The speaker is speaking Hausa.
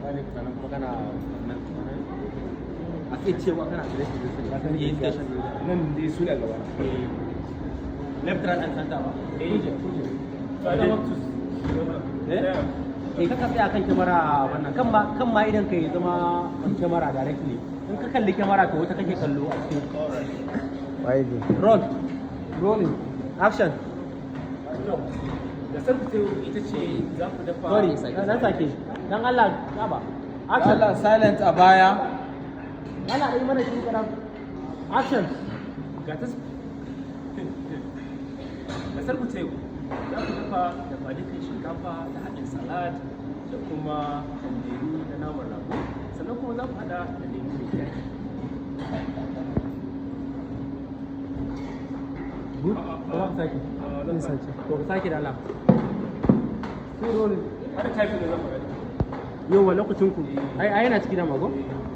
sannan kuma kana a kai cewa kana selection din sai ka yi station nan dai su ne gaba left right and center ba kuje ka tsaya kan kyamara wannan kan ma idan kai zama on kyamara directly in ka kalli kyamara to wata kake kallo a cikin rolling action da sarki ita ce za ku dafa sorry dan sake dan Allah gaba action Allah silent a baya Allah dai mana shi karam action ga ta da sarki za ku dafa dukan shinkafa da haɗin salad da kuma tanderu da naman rago sannan kuma za ku haɗa da lemu mai daɗi. Good? Ko ka sake? Zan sake. To ka sake da Allah. Sai rolling. Har typing da zan faɗa. Yau wa lokacin ku. Ai yana ciki da mago?